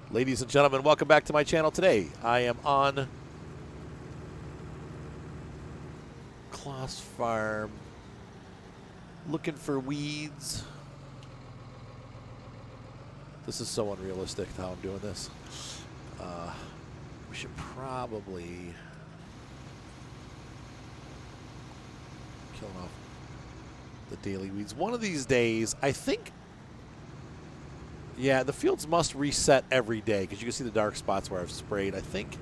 Ladies and gentlemen, welcome back to my channel. Today I am on Claas Farm looking for weeds. This is so unrealistic how I'm doing this. We should probably kill off the daily weeds. One of these days, I think, yeah, the fields must reset every day because you can see the dark spots where I've sprayed. I think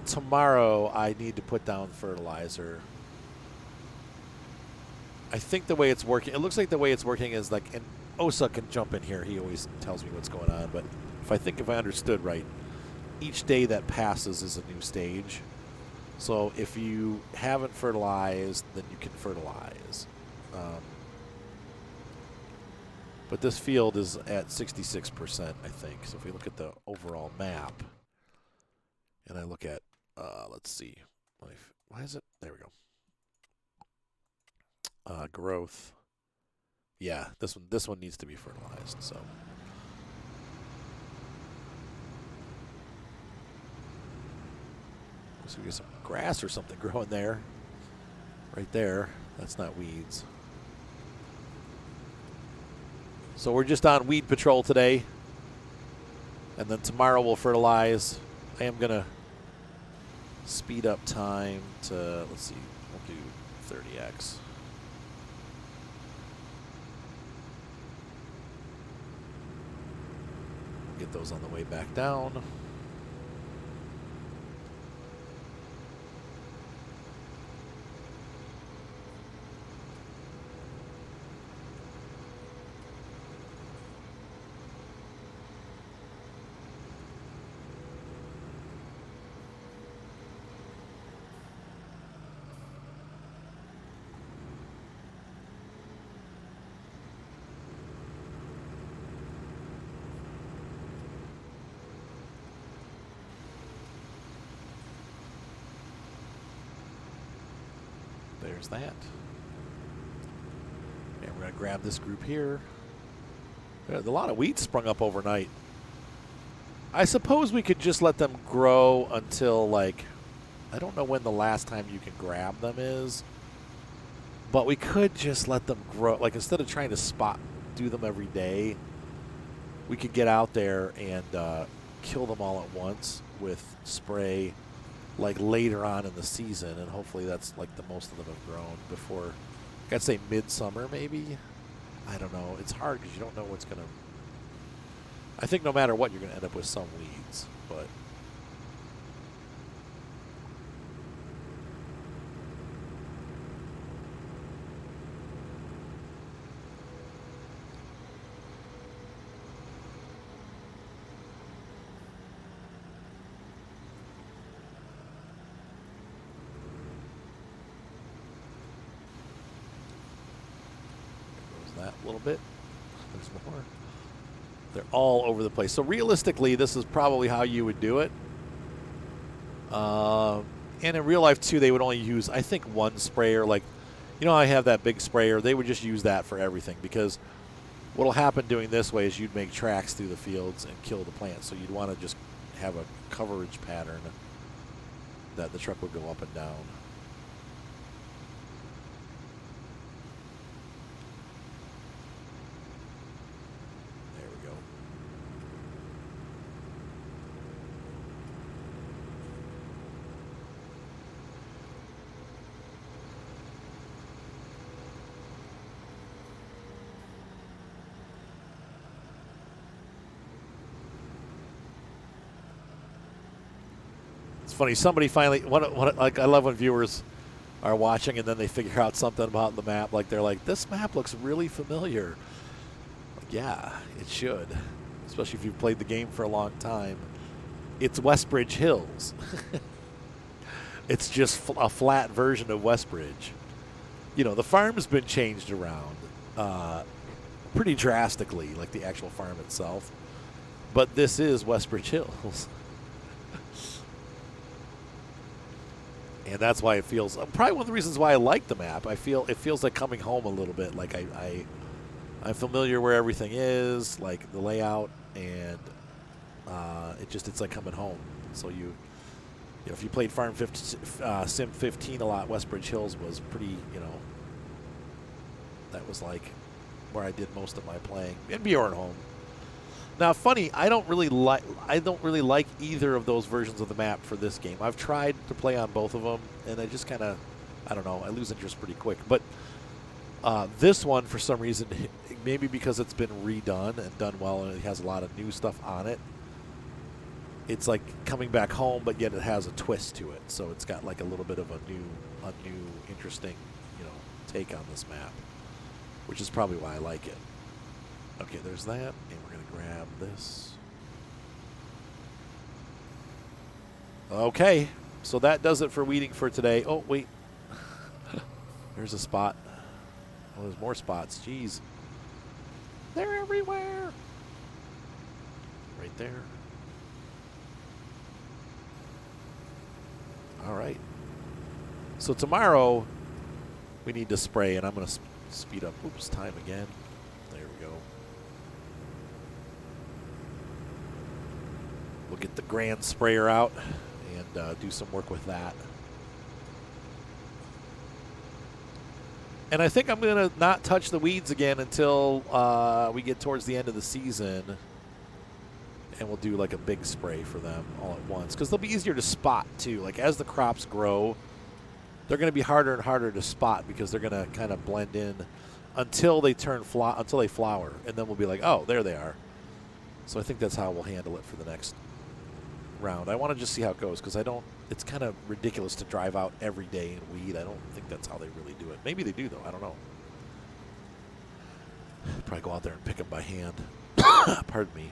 tomorrow I need to put down fertilizer. I think the way it's working, it looks like the way it's working is like, and Osa can jump in here. He always tells me what's going on. But if I understood right, each day that passes is a new stage. So if you haven't fertilized, then you can fertilize. But this field is at 66%, I think. So if we look at the overall map, and I look at, let's see, why is it? There we go. Growth. Yeah, this one needs to be fertilized. So we get some grass or something growing there, right there. That's not weeds. So we're just on weed patrol today, and then tomorrow we'll fertilize. I am gonna speed up time to, let's see, we'll do 30x. Get those on the way back down. There's that. And we're going to grab this group here. There's a lot of weeds sprung up overnight. I suppose we could just let them grow until, like, I don't know when the last time you can grab them is. But we could just let them grow. Like, instead of trying to do them every day, we could get out there and kill them all at once with spray, like later on in the season, and hopefully that's like the most of them have grown before, I'd say midsummer maybe. I don't know. It's hard because you don't know what's going to, I think no matter what you're going to end up with some weeds, but that a little bit. There's more. They're all over the place. So realistically, this is probably how you would do it. And in real life too, they would only use, I think, one sprayer. Like, you know, I have that big sprayer. They would just use that for everything, because what'll happen doing this way is you'd make tracks through the fields and kill the plants. So you'd want to just have a coverage pattern that the truck would go up and down. It's funny, somebody finally, like, I love when viewers are watching and then they figure out something about the map. Like, they're like, this map looks really familiar. Like, yeah, it should, especially if you've played the game for a long time. It's Westbridge Hills. It's just a flat version of Westbridge. You know, the farm's been changed around pretty drastically, like the actual farm itself. But this is Westbridge Hills. And that's why it feels, probably one of the reasons why I like the map. It feels like coming home a little bit. Like I'm familiar where everything is, like the layout, and it's like coming home. So if you played Sim 15 a lot, Westbridge Hills was pretty, that was like where I did most of my playing. And Bjorn home. Now, funny, I don't really like either of those versions of the map for this game. I've tried to play on both of them, and I just kind of, I don't know, I lose interest pretty quick. But this one, for some reason, maybe because it's been redone and done well, and it has a lot of new stuff on it, it's like coming back home, but yet it has a twist to it. So it's got like a little bit of a new interesting, take on this map, which is probably why I like it. Okay, there's that, and we're going to grab this. Okay, so that does it for weeding for today. Oh, wait. There's a spot. Oh, there's more spots. Jeez. They're everywhere. Right there. All right. So tomorrow, we need to spray, and I'm going to speed up. Oops, time again. There we go. We'll get the grand sprayer out and do some work with that. And I think I'm going to not touch the weeds again until we get towards the end of the season. And we'll do like a big spray for them all at once. Because they'll be easier to spot too. Like as the crops grow, they're going to be harder and harder to spot because they're going to kind of blend in until they until they flower. And then we'll be like, oh, there they are. So I think that's how we'll handle it for the next round. I want to just see how it goes because it's kind of ridiculous to drive out every day and weed. I don't think that's how they really do it. Maybe they do though. I don't know. Probably go out there and pick them by hand. Pardon me.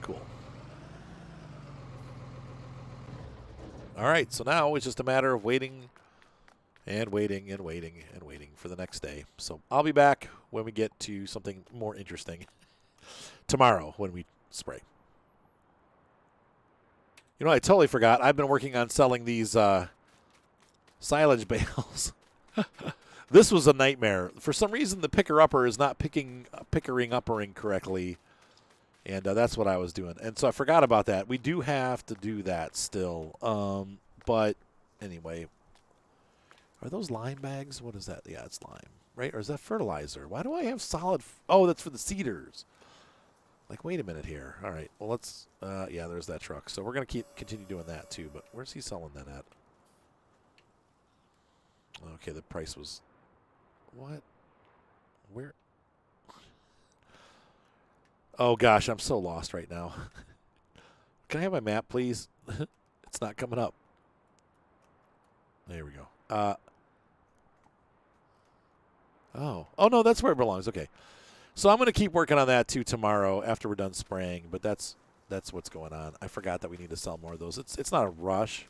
Cool. All right, so now it's just a matter of waiting and waiting and waiting and waiting for the next day. So I'll be back when we get to something more interesting tomorrow when we spray. You know, I totally forgot. I've been working on selling these silage bales. This was a nightmare. For some reason, the picker-upper is not pickering-uppering correctly. And that's what I was doing. And so I forgot about that. We do have to do that still. But anyway. Are those lime bags? What is that? Yeah, it's lime. Right? Or is that fertilizer? Why do I have solid? Oh, that's for the seeders. Like, wait a minute here. All right. Well, let's. Yeah, there's that truck. So we're going to continue doing that too. But where's he selling that at? Okay, the price was. What? Where? Oh, gosh, I'm so lost right now. Can I have my map, please? It's not coming up. There we go. Oh, no, that's where it belongs. Okay. So I'm going to keep working on that, too, tomorrow after we're done spraying. But that's what's going on. I forgot that we need to sell more of those. It's not a rush.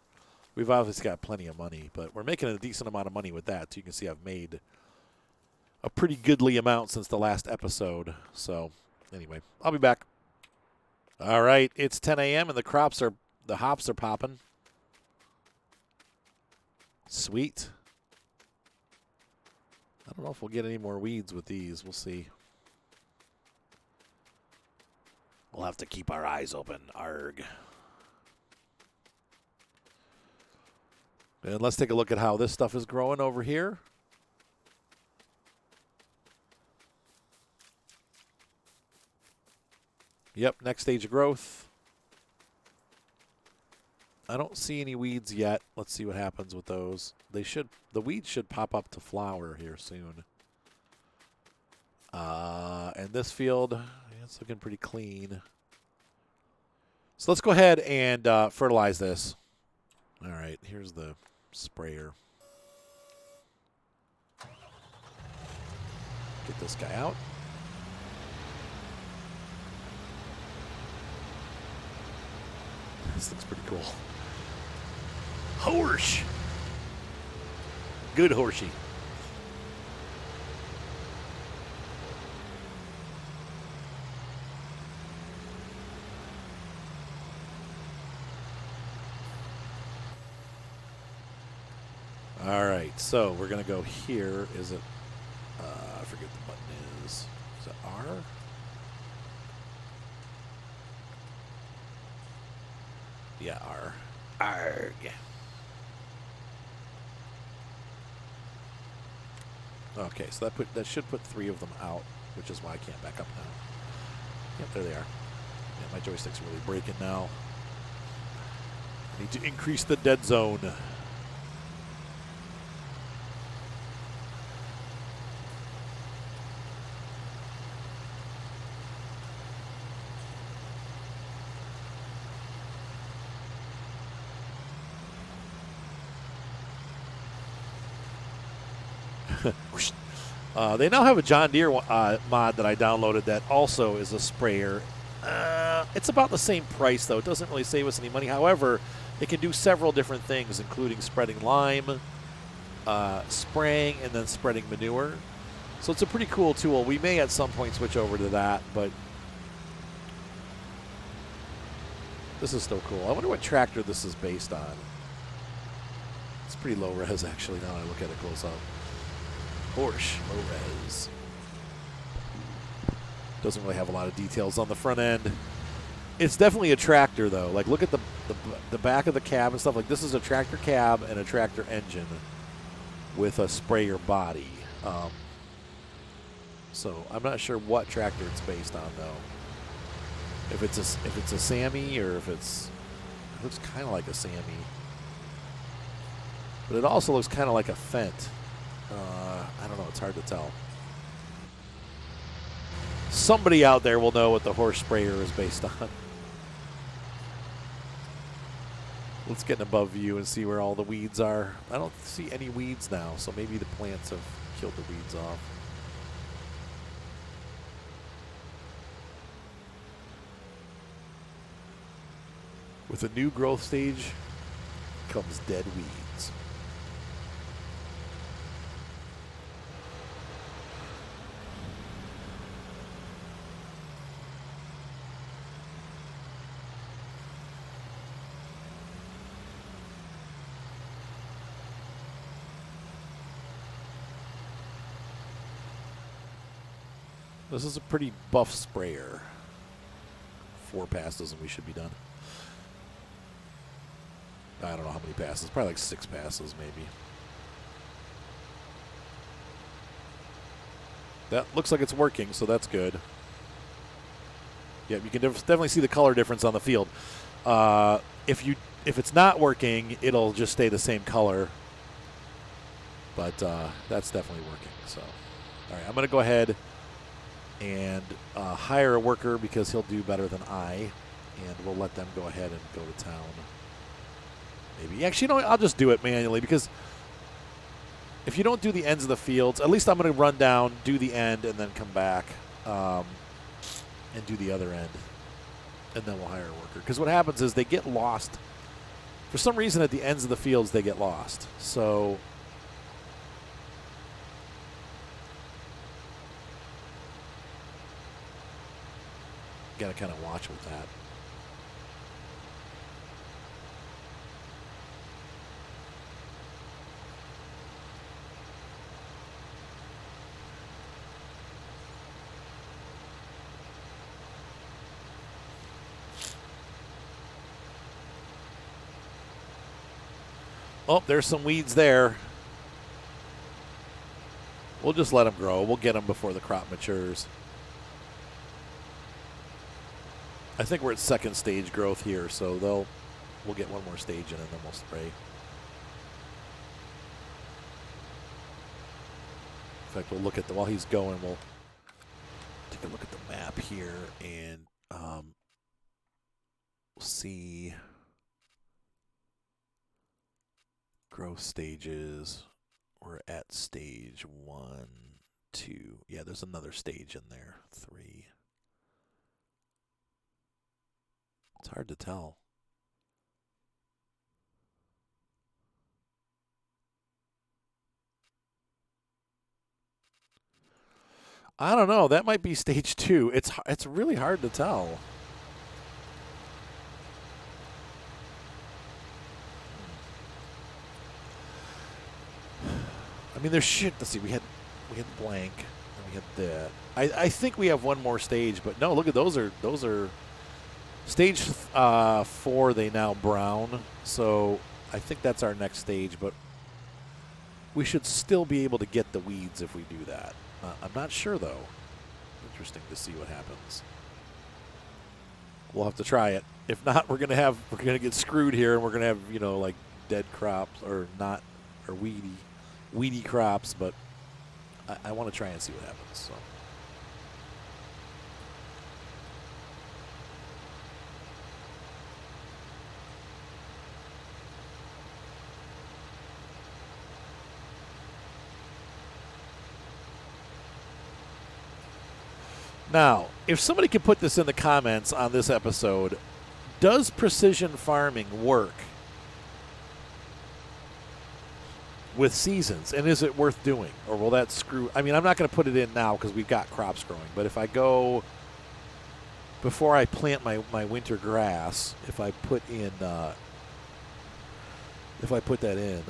We've obviously got plenty of money, but we're making a decent amount of money with that. So you can see I've made a pretty goodly amount since the last episode. So... Anyway, I'll be back. All right, it's 10 a.m. and the hops are popping. Sweet. I don't know if we'll get any more weeds with these. We'll see. We'll have to keep our eyes open. Arg. And let's take a look at how this stuff is growing over here. Yep, next stage of growth. I don't see any weeds yet. Let's see what happens with those. The weeds should pop up to flower here soon. And this field, it's looking pretty clean. So let's go ahead and fertilize this. All right, here's the sprayer. Get this guy out. This looks pretty cool. Horse. Good horsey. All right, so we're going to go here. Is it forget the button is. Is it R? Yeah, R. Arg. Okay, so that should put 3 of them out, which is why I can't back up now. Yep, there they are. Yeah, my joystick's really breaking now. I need to increase the dead zone. They now have a John Deere mod that I downloaded that also is a sprayer. It's about the same price, though. It doesn't really save us any money. However, it can do several different things, including spreading lime, spraying, and then spreading manure. So it's a pretty cool tool. We may at some point switch over to that, but this is still cool. I wonder what tractor this is based on. It's pretty low res, actually, now that I look at it close up. Porsche, low res. Doesn't really have a lot of details on the front end. It's definitely a tractor, though. Like, look at the back of the cab and stuff. Like, this is a tractor cab and a tractor engine with a sprayer body. So I'm not sure what tractor it's based on, though. If it's a Sammy or if it looks kind of like a Sammy, but it also looks kind of like a Fendt. I don't know. It's hard to tell. Somebody out there will know what the horse sprayer is based on. Let's get an above view and see where all the weeds are. I don't see any weeds now, so maybe the plants have killed the weeds off. With a new growth stage comes dead weeds. This is a pretty buff sprayer. 4 passes and we should be done. I don't know how many passes. Probably like 6 passes, maybe. That looks like it's working, so that's good. Yeah, you can definitely see the color difference on the field. If it's not working, it'll just stay the same color. But that's definitely working. So, all right, I'm going to go ahead and hire a worker because he'll do better than I, and we'll let them go ahead and go to town. Maybe. Actually, you know what? I'll just do it manually because if you don't do the ends of the fields, at least I'm going to run down, do the end, and then come back and do the other end, and then we'll hire a worker. Because what happens is they get lost. For some reason, at the ends of the fields, they get lost. So got to kind of watch with that. Oh, there's some weeds there. We'll just let them grow. We'll get them before the crop matures. I think we're at second stage growth here, so we'll get one more stage in and then we'll spray. In fact, we'll look at while he's going, we'll take a look at the map here and we'll see growth stages. We're at stage 1, 2. Yeah, there's another stage in there. 3. It's hard to tell. I don't know. That might be stage 2. It's really hard to tell. I mean, there's shit. Let's see. We had blank. Then we get that. I think we have one more stage, but no, look at those are stage 4. They now brown, so I think that's our next stage. But we should still be able to get the weeds if we do that. I'm not sure though. Interesting to see what happens. We'll have to try it. If not, we're gonna get screwed here, and we're gonna have like dead crops or not or weedy crops. But I want to try and see what happens. So. Now, if somebody could put this in the comments on this episode, does precision farming work with seasons, and is it worth doing, or will that screw? I mean, I'm not going to put it in now because we've got crops growing, but if I go before I plant my winter grass, if I put that in,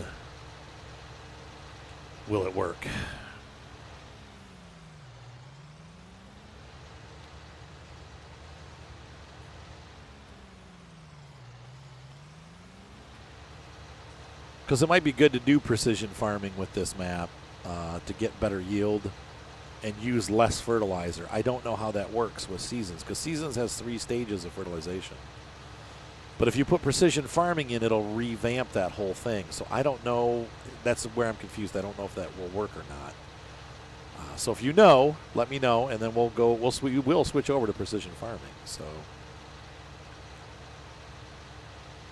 will it work? Because it might be good to do precision farming with this map to get better yield and use less fertilizer. I don't know how that works with seasons, because seasons has 3 stages of fertilization. But if you put precision farming in, it'll revamp that whole thing. So I don't know. That's where I'm confused. I don't know if that will work or not. So if you know, let me know, and then we will switch over to precision farming. So,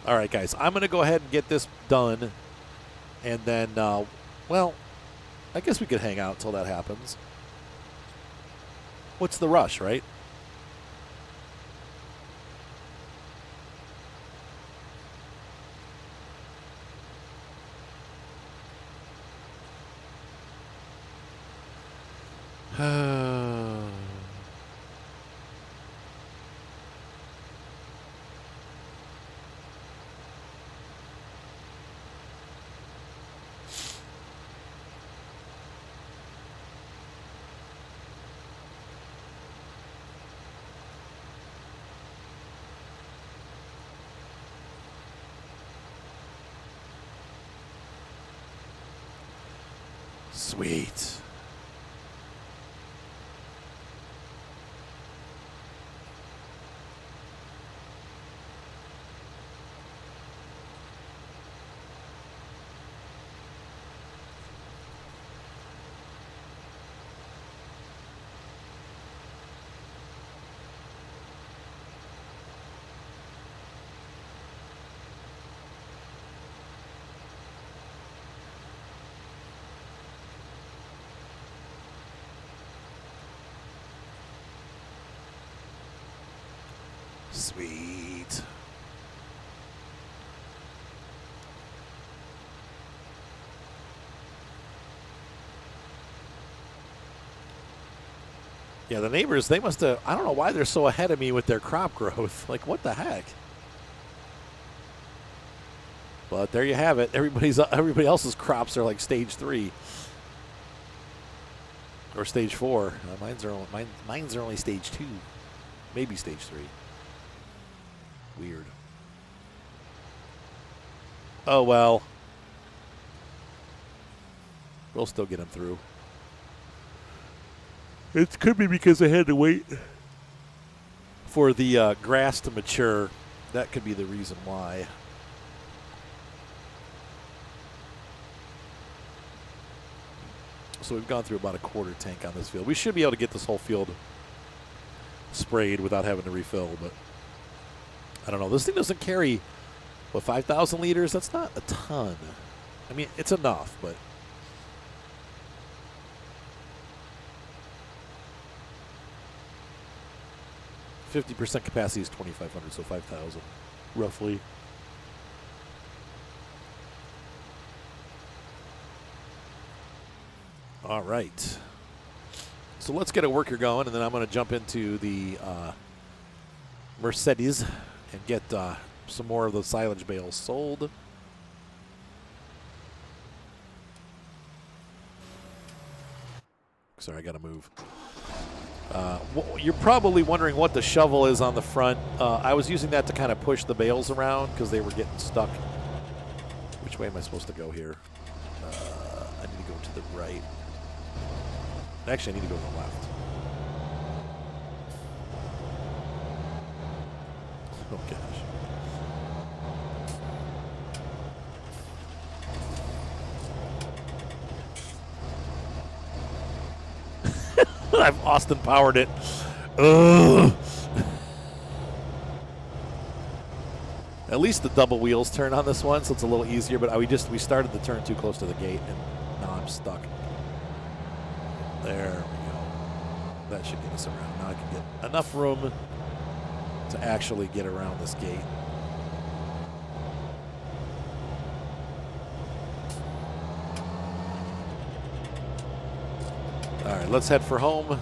all right, guys, I'm going to go ahead and get this done. And then, well, I guess we could hang out until that happens. What's the rush, right? Sweet. Sweet. Yeah, the neighbors, they must have, I don't know why they're so ahead of me with their crop growth. Like, what the heck? But there you have it. Everybody else's crops are like stage 3 or stage 4. Mine's are only stage 2, maybe stage 3. Weird. Oh well. We'll still get them through. It could be because I had to wait for the grass to mature. That could be the reason why. So we've gone through about a quarter tank on this field. We should be able to get this whole field sprayed without having to refill, but I don't know. This thing doesn't carry, 5,000 liters? That's not a ton. I mean, it's enough, but. %, capacity is 2,500, so 5,000, roughly. All right. So let's get a worker going, and then I'm going to jump into the Mercedes and get some more of the silage bales sold. Sorry, I got to move. You're probably wondering what the shovel is on the front. I was using that to kind of push the bales around because they were getting stuck. Which way am I supposed to go here? I need to go to the right. Actually, I need to go to the left. Oh, gosh. I've Austin powered it. Ugh. At least the double wheels turn on this one, so it's a little easier. But we started the turn too close to the gate, and now I'm stuck. There we go. That should get us around. Now I can get enough room to actually get around this gate. All right, let's head for home,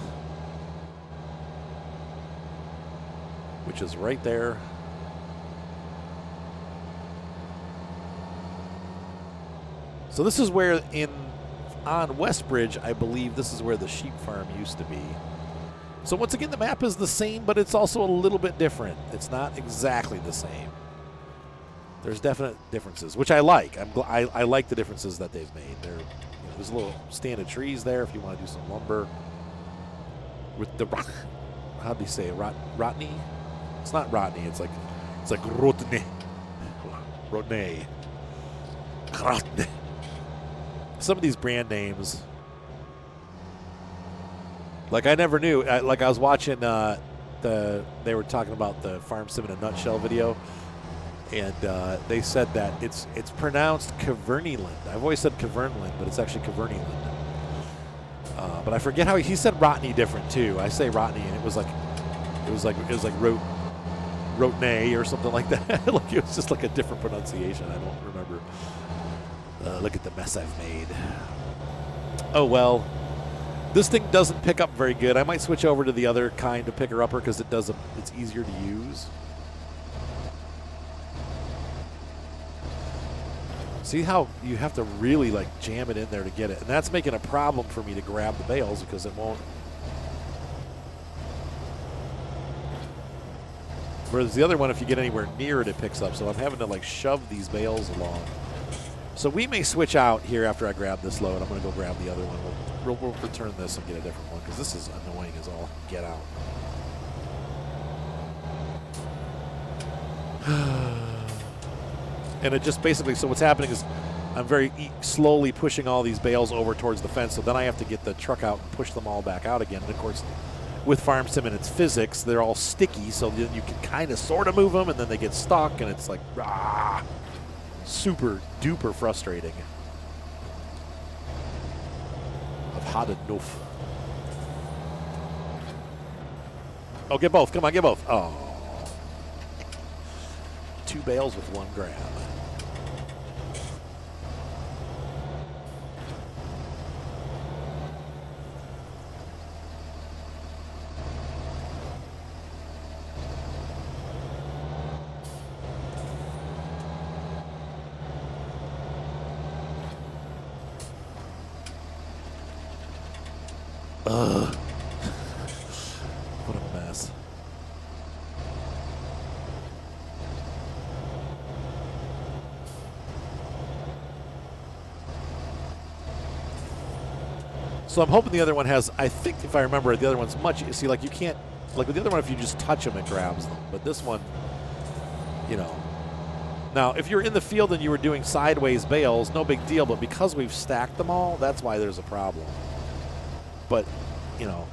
which is right there. So this is where on Westbridge, I believe this is where the sheep farm used to be. So once again, the map is the same, but it's also a little bit different. It's not exactly the same. There's definite differences, which I like. I like the differences that they've made. There's a little stand of trees there if you want to do some lumber. With the how do you say it? Rotney? It's not Rotney. It's like Rotney. Rotney. Rotney. Some of these brand names, like I never knew. Like I was watching they were talking about the Farm Sim in a Nutshell video, and they said that it's pronounced Cavernyland. I've always said Cavernland, but it's actually Cavernyland. But I forget how he said Rotney different too. I say Rotney, and it was like Rotney or something like that. Like it was just like a different pronunciation. I don't remember. Look at the mess I've made. Oh well, this thing doesn't pick up very good. I might switch over to the other kind of picker upper because it's easier to use. See how you have to really like jam it in there to get it, and that's making a problem for me to grab the bales because it won't. Whereas the other one, if you get anywhere near it, it picks up. So I'm having to like shove these bales along. So we may switch out here after I grab this load. I'm going to go grab the other one. We'll return this and get a different one because this is annoying as all get out. And it just basically, so what's happening is I'm very slowly pushing all these bales over towards the fence. So then I have to get the truck out and push them all back out again. And of course, with Farm Sim and its physics, they're all sticky. So then you can kind of sort of move them and then they get stuck and it's like, rah. Super duper frustrating. I've had enough. Oh, get both. Come on, get both. Oh. 2 bales with 1 grab. Ugh. What a mess. So I'm hoping the other one has, I think if I remember the other one's much, see, like you can't, like with the other one, if you just touch them, it grabs them. But this one, you know. Now, if you're in the field and you were doing sideways bales, no big deal. But because we've stacked them all, that's why there's a problem. But, you know,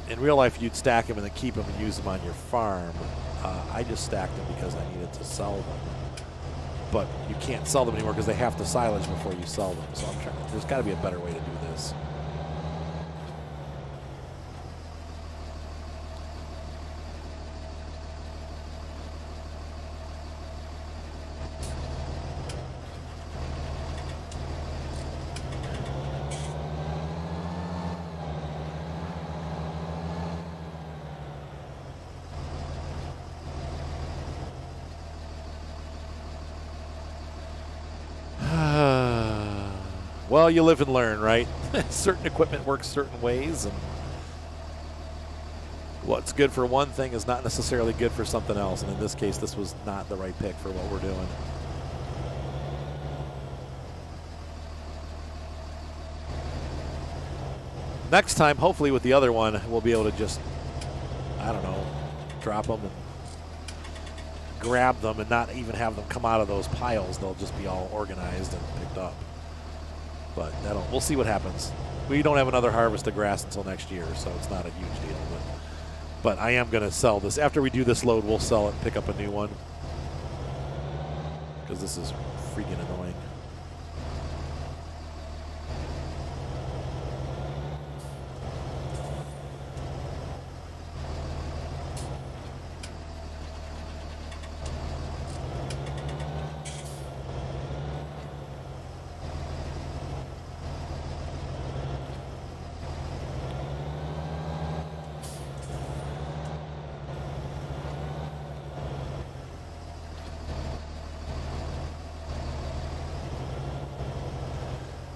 in real life, you'd stack them and then keep them and use them on your farm. I just stacked them because I needed to sell them. But you can't sell them anymore because they have to silage before you sell them. So I'm trying. There's got to be a better way to do this. Well, you live and learn, right? Certain equipment works certain ways, and what's good for one thing is not necessarily good for something else. And in this case, this was not the right pick for what we're doing. Next time, hopefully with the other one, we'll be able to just, I don't know, drop them and grab them and not even have them come out of those piles. They'll just be all organized and picked up. But we'll see what happens. We don't have another harvest of grass until next year, so it's not a huge deal. But I am going to sell this. After we do this load, we'll sell it and pick up a new one. Because this is freaking annoying.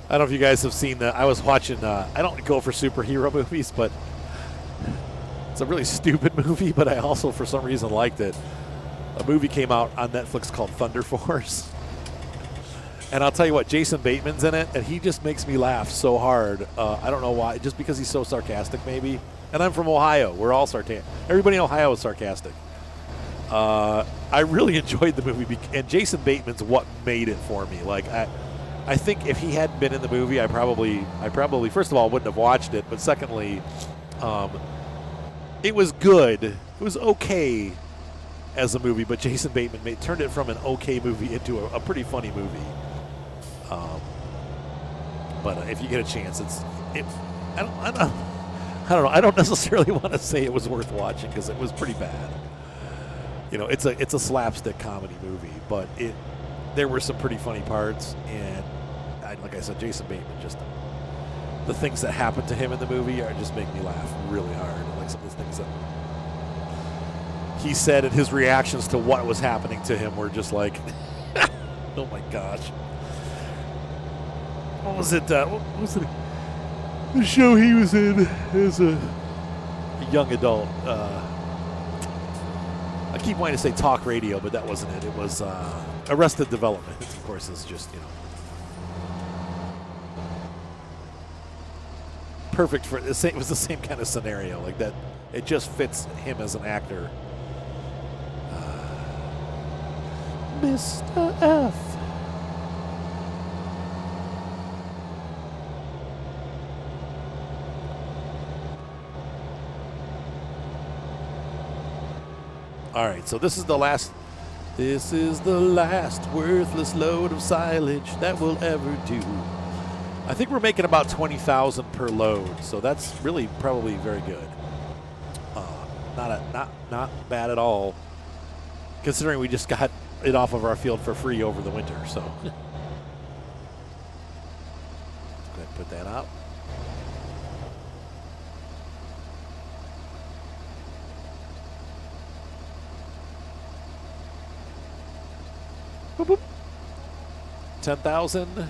I don't know if you guys have seen that. I was watching, I don't go for superhero movies, but it's a really stupid movie, but I also, for some reason, liked it. A movie came out on Netflix called Thunder Force. And I'll tell you what, Jason Bateman's in it, and he just makes me laugh so hard. I don't know why, just because he's so sarcastic, maybe. And I'm from Ohio. We're all sarcastic. Everybody in Ohio is sarcastic. I really enjoyed the movie, and Jason Bateman's what made it for me. Like, I think if he hadn't been in the movie, I probably first of all wouldn't have watched it, but secondly, it was good. It was okay as a movie, but Jason Bateman turned it from an okay movie into a pretty funny movie. But if you get a chance, I don't know. I don't necessarily want to say it was worth watching because it was pretty bad. You know, it's a slapstick comedy movie, but there were some pretty funny parts, and like I said, Jason Bateman, just the things that happened to him in the movie just make me laugh really hard. Like some of the things that he said and his reactions to what was happening to him were just like, oh my gosh. What was it? What was it? The show he was in as a young adult. I keep wanting to say talk radio, but that wasn't it. It was Arrested Development. Of course, it's just, perfect for the same. It was the same kind of scenario, like that. It just fits him as an actor. Mr. F. All right, so this is the last worthless load of silage that we'll ever do. I think we're making about 20,000 per load, so that's really probably very good. Not bad at all, considering we just got it off of our field for free over the winter. So go ahead and put that out. Boop, boop. 10,000.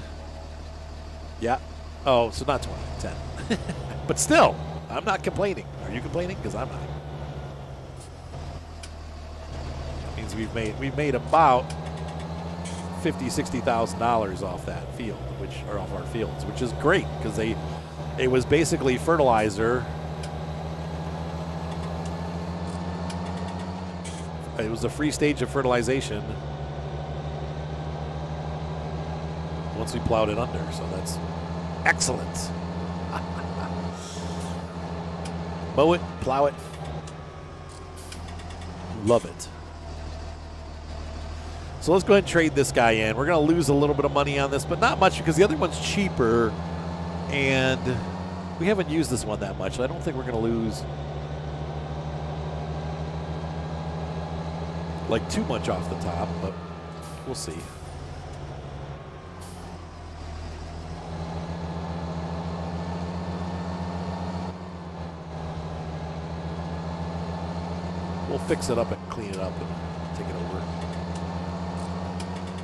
Yeah. Oh, so not 20, 10. But still, I'm not complaining. Are you complaining? Because I'm not. That means we've made about $50,000-$60,000 off that field, off our fields, which is great because it was basically fertilizer. It was a free stage of fertilization once we plowed it under, so that's excellent. Mow it, plow it. Love it. So let's go ahead and trade this guy in. We're going to lose a little bit of money on this, but not much because the other one's cheaper, and we haven't used this one that much. So I don't think we're going to lose like too much off the top, but we'll see. We'll fix it up and clean it up and take it over.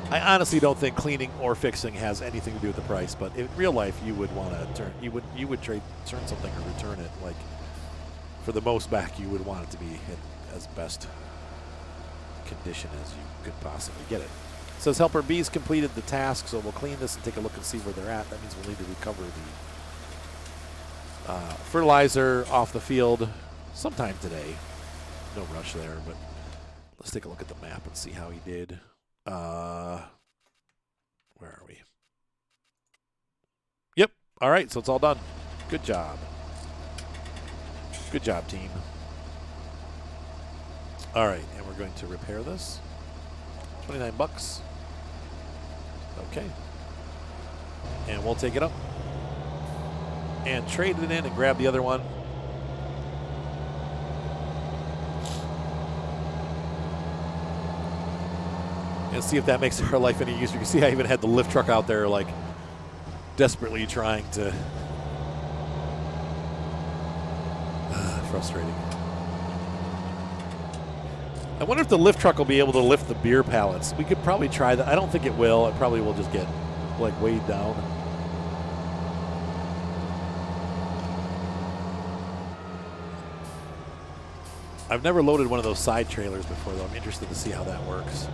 I honestly don't think cleaning or fixing has anything to do with the price, but in real life, you would want to turn, you would trade, turn something or return it. Like for the most back, you would want it to be in as best condition as you could possibly get it. It says Helper B's completed the task, so we'll clean this and take a look and see where they're at. That means we'll need to recover the fertilizer off the field sometime today. No rush there, but let's take a look at the map and see how he did. Where are we? Yep. All right, so it's all done. Good job. Good job, team. All right, and we're going to repair this. 29 bucks. Okay. And we'll take it up. And trade it in and grab the other one. And see if that makes our life any easier. You can see I even had the lift truck out there, like, desperately trying to... frustrating. I wonder if the lift truck will be able to lift the beer pallets. We could probably try that. I don't think it will. It probably will just get, like, weighed down. I've never loaded one of those side trailers before, though. I'm interested to see how that works.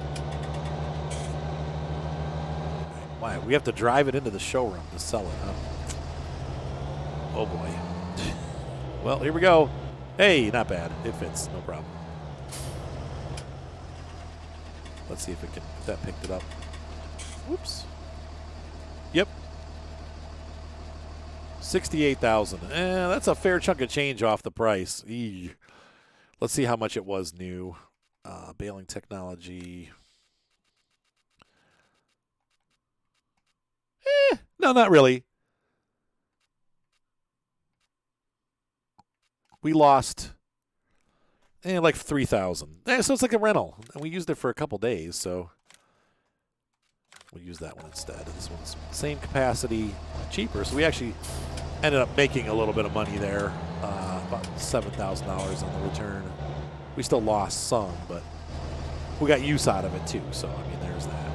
Why? We have to drive it into the showroom to sell it, huh? Oh, boy. Well, here we go. Hey, not bad. It fits. No problem. Let's see if it can, if that picked it up. Whoops. Yep. 68,000. That's a fair chunk of change off the price. Eee. Let's see how much it was new. Baling technology. No, not really. We lost like 3,000. So it's like a rental. And we used it for a couple days, so we'll use that one instead. This one's same capacity, cheaper. So we actually ended up making a little bit of money there, about $7,000 on the return. We still lost some, but we got use out of it too. So, I mean, there's that.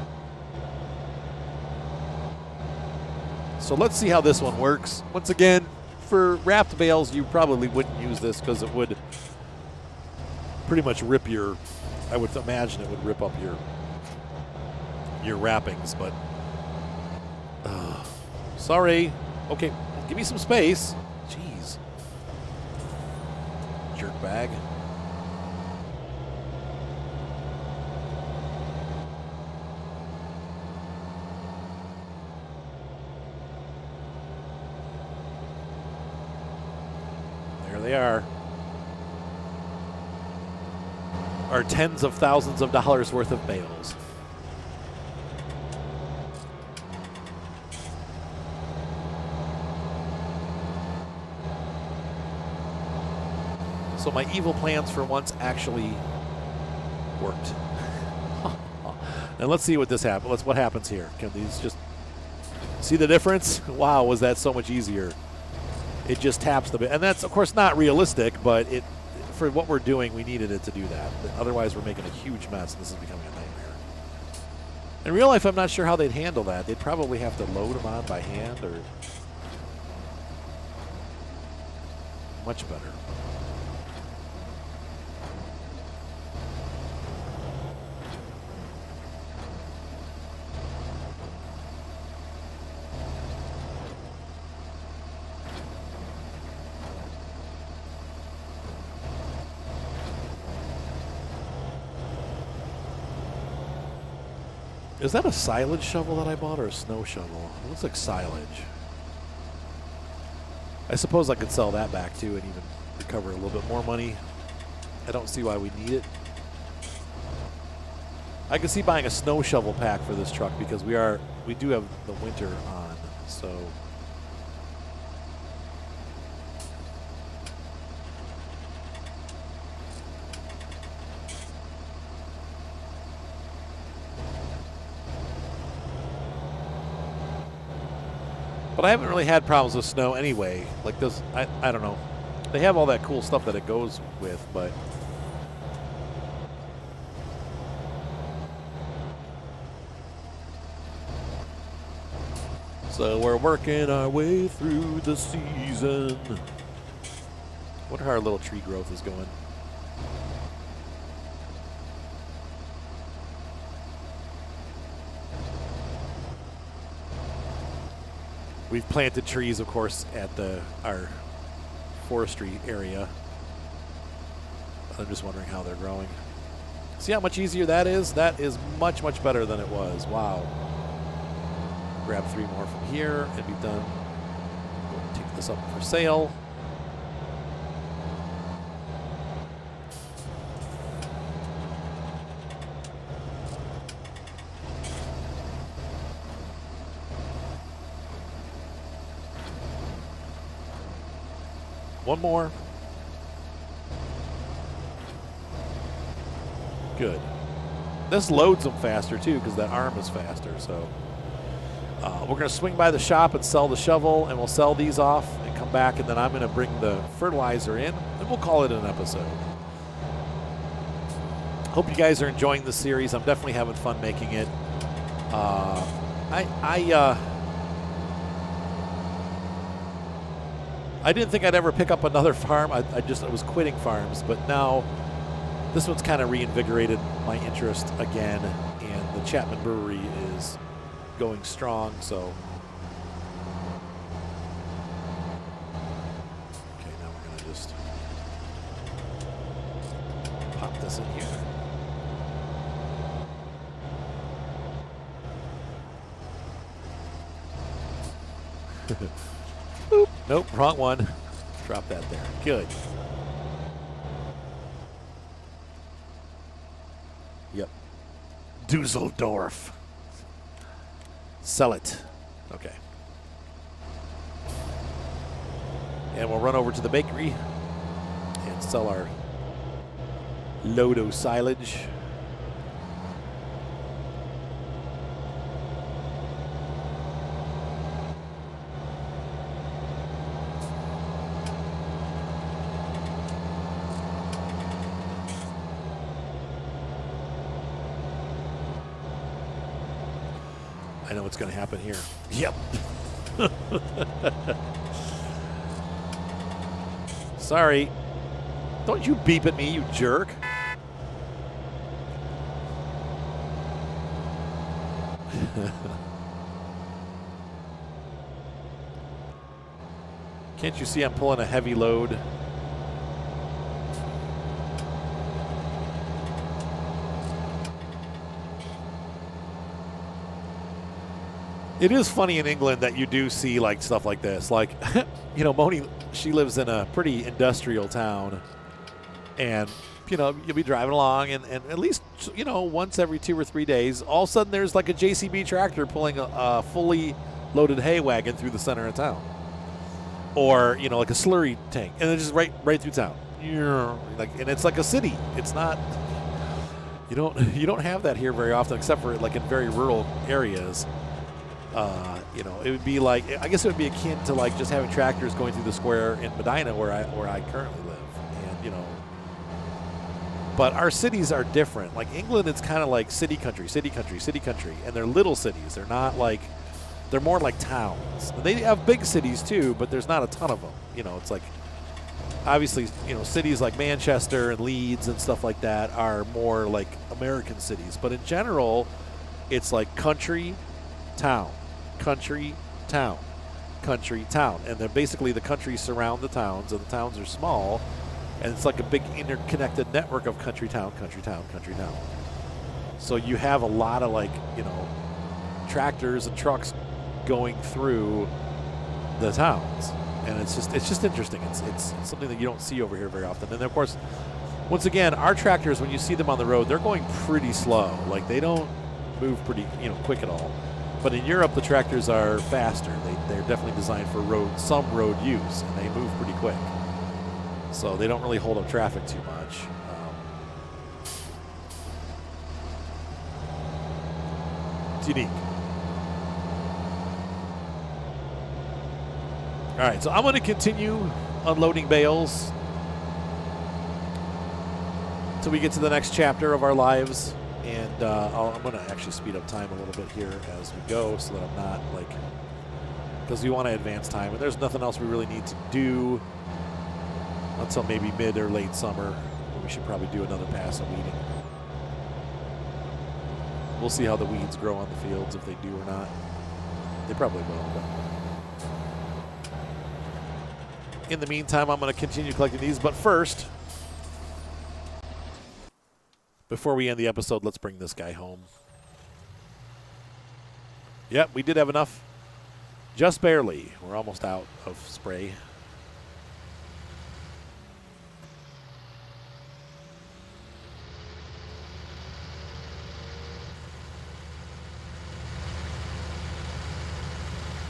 So let's see how this one works. Once again, for wrapped bales, you probably wouldn't use this because it would pretty much rip your, I would imagine it would rip up your wrappings, but sorry. Okay, give me some space. Jeez. Jerk bag. They are our tens of thousands of dollars worth of bales. So my evil plans for once actually worked. And let's see what this happens. What happens here. Can these just see the difference? Wow, was that so much easier. It just taps the bit. And that's, of course, not realistic, but it, for what we're doing, we needed it to do that. Otherwise, we're making a huge mess, and this is becoming a nightmare. In real life, I'm not sure how they'd handle that. They'd probably have to load them on by hand or much better. Is that a silage shovel that I bought or a snow shovel? It looks like silage. I suppose I could sell that back too and even recover a little bit more money. I don't see why we need it. I could see buying a snow shovel pack for this truck because we do have the winter on, so. But I haven't really had problems with snow anyway. Like this, I don't know. They have all that cool stuff that it goes with, but So we're working our way through the season. Wonder how our little tree growth is going. We've planted trees, of course, at our forestry area. I'm just wondering how they're growing. See how much easier that is? That is much, much better than it was. Wow. Grab 3 more from here and be done. We'll take this up for sale. One more. Good. This loads them faster too because that arm is faster. So we're going to swing by the shop and sell the shovel, and we'll sell these off and come back, and then I'm going to bring the fertilizer in, and we'll call it an episode. Hope you guys are enjoying the series. I'm definitely having fun making it. I didn't think I'd ever pick up another farm. I was quitting farms, but now this one's kind of reinvigorated my interest again, and the Chapman Brewery is going strong, so. Okay, now we're going to just pop this in here. Boop. Nope, wrong one. Drop that there. Good. Yep. Dusseldorf. Sell it. Okay. And we'll run over to the bakery and sell our load of silage. I know what's going to happen here. Yep. Sorry. Don't you beep at me, you jerk. Can't you see I'm pulling a heavy load? It is funny in England that you do see like stuff like this. Like, you know, Moni, she lives in a pretty industrial town, and you know, you'll be driving along, and at least, you know, once every 2 or 3 days, all of a sudden there's like a JCB tractor pulling a fully loaded hay wagon through the center of town, or you know, like a slurry tank, and it's just right through town. Like, and it's like a city. It's not. You don't have that here very often, except for like in very rural areas. You know, it would be like, I guess it would be akin to like just having tractors going through the square in Medina where I currently live, and you know. But our cities are different. Like England, it's kind of like city country, and they're little cities. They're not like, they're more like towns. They have big cities too, but there's not a ton of them. You know, it's like, obviously, you know, cities like Manchester and Leeds and stuff like that are more like American cities. But in general, it's like country, town, country, town, country, town. And then basically the countries surround the towns, and the towns are small, and it's like a big interconnected network of country, town, country, town, country, town. So you have a lot of like, you know, tractors and trucks going through the towns. And it's just interesting. It's something that you don't see over here very often. And then of course, once again, our tractors, when you see them on the road, they're going pretty slow. Like they don't move pretty, you know, quick at all. But in Europe, the tractors are faster. They're definitely designed for some road use, and they move pretty quick. So they don't really hold up traffic too much. It's unique. All right, so I'm going to continue unloading bales until we get to the next chapter of our lives. And I'm going to actually speed up time a little bit here as we go so that I'm not like because we want to advance time, and there's nothing else we really need to do until maybe mid or late summer. We should probably do another pass of weeding. We'll see how the weeds grow on the fields, if they do or not. They probably will. But in the meantime, I'm going to continue collecting these. But first, before we end the episode, let's bring this guy home. Yep, we did have enough. Just barely. We're almost out of spray.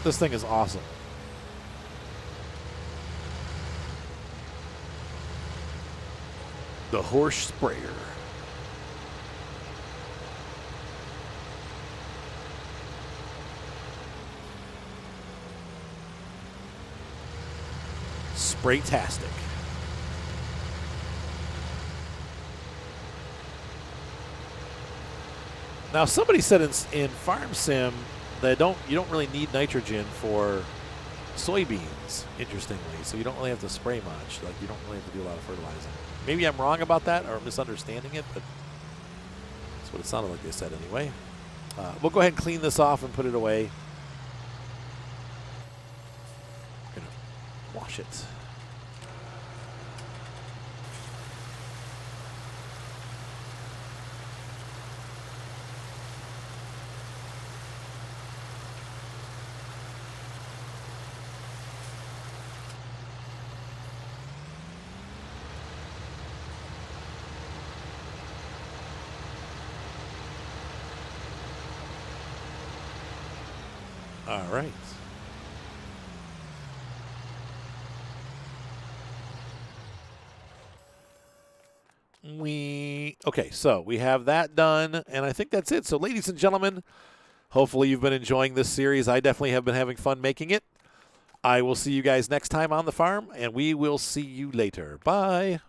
This thing is awesome. The horse sprayer. Spraytastic. Now, somebody said in Farm Sim that you don't really need nitrogen for soybeans, interestingly, so you don't really have to spray much. Like, you don't really have to do a lot of fertilizing. Maybe I'm wrong about that or misunderstanding it, but that's what it sounded like they said anyway. We'll go ahead and clean this off and put it away. I'm gonna wash it. All right. Okay, so we have that done, and I think that's it. So, ladies and gentlemen, hopefully you've been enjoying this series. I definitely have been having fun making it. I will see you guys next time on the farm, and we will see you later. Bye.